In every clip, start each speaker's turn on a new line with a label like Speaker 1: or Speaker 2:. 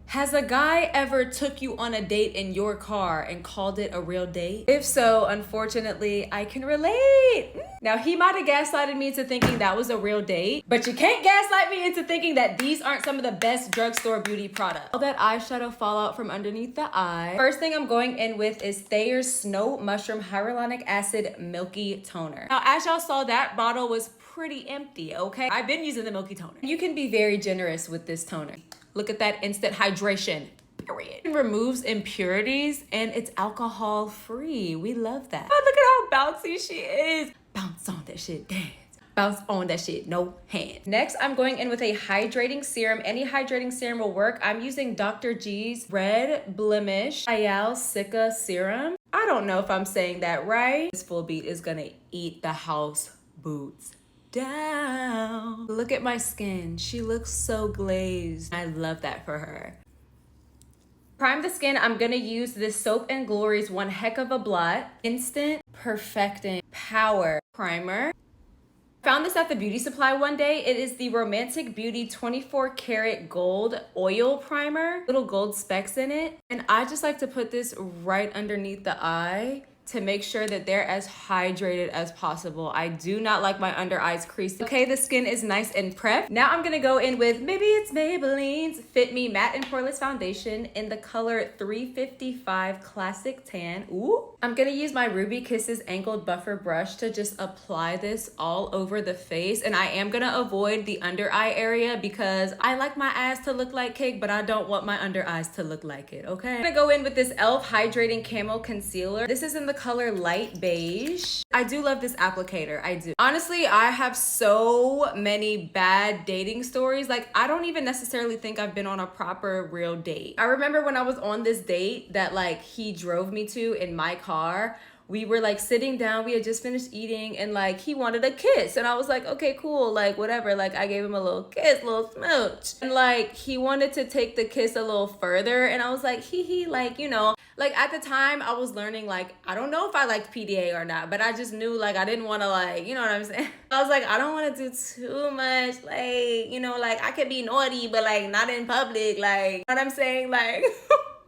Speaker 1: Has a guy ever took you on a date in your car and called it a real date? If so, unfortunately, I can relate. Now, he might have gaslighted me into thinking that was a real date, but you can't gaslight me into thinking that these aren't some of the best drugstore beauty products. All that eyeshadow fallout from underneath the eye. First thing I'm going in with is Thayer's Snow Mushroom Hyaluronic Acid Milky Toner. Now, as y'all saw, that bottle was pretty empty, okay? I've been using the Milky Toner. You can be very generous with this toner. Look at that instant hydration, period. It removes impurities and it's alcohol free. We love that. Oh, look at how bouncy she is. Bounce on that shit, dance. Bounce on that shit, no hand. Next, I'm going in with a hydrating serum. Any hydrating serum will work. I'm using Dr. G's Red Blemish Ayal Sika Serum. I don't know if I'm saying that right. This full beat is gonna eat the house boots down. Look at my skin. She looks so glazed. I love that for her. Prime the skin, I'm gonna use this Soap and Glory's One Heck of a Blot Instant Perfecting Power Primer. Found this at the beauty supply one day. It is the Romantic Beauty 24 Karat Gold Oil Primer. Little gold specks in it. And I just like to put this right underneath the eye to make sure that they're as hydrated as possible. I do not like my under eyes creased. Okay, the skin is nice and prepped. Now I'm gonna go in with, maybe it's Maybelline's Fit Me Matte and Poreless Foundation in the color 355 Classic Tan. Ooh. I'm gonna use my Ruby Kisses Angled Buffer Brush to just apply this all over the face. And I am gonna avoid the under eye area because I like my eyes to look like cake, but I don't want my under eyes to look like it, okay? I'm gonna go in with this e.l.f. Hydrating Camo Concealer. This is in the color Light Beige. I do love this applicator, I do. Honestly, I have so many bad dating stories. Like, I don't even necessarily think I've been on a proper real date. I remember when I was on this date that like he drove me to in my car, we were like sitting down, we had just finished eating and like he wanted a kiss. And I was like, okay, cool, like whatever. Like I gave him a little kiss, little smooch. And like he wanted to take the kiss a little further. And I was like, hee, like, you know, like at the time I was learning, like, I don't know if I liked PDA or not, but I just knew like I didn't want to like, you know what I'm saying? I was like, I don't want to do too much. Like, you know, like I could be naughty, but like not in public. Like, you know what I'm saying? Like,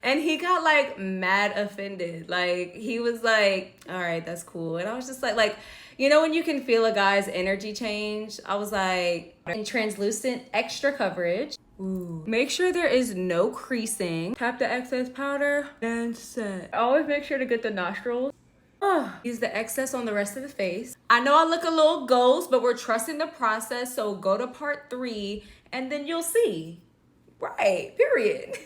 Speaker 1: and he got like mad offended. Like he was like, all right, that's cool. And I was just like, you know, when you can feel a guy's energy change, I was like, in translucent extra coverage. Ooh. Make sure there is no creasing. Tap the excess powder and set. Always make sure to get the nostrils. Use the excess on the rest of the face. I know I look a little ghost, but we're trusting the process. So go to part 3 and then you'll see. Right, period.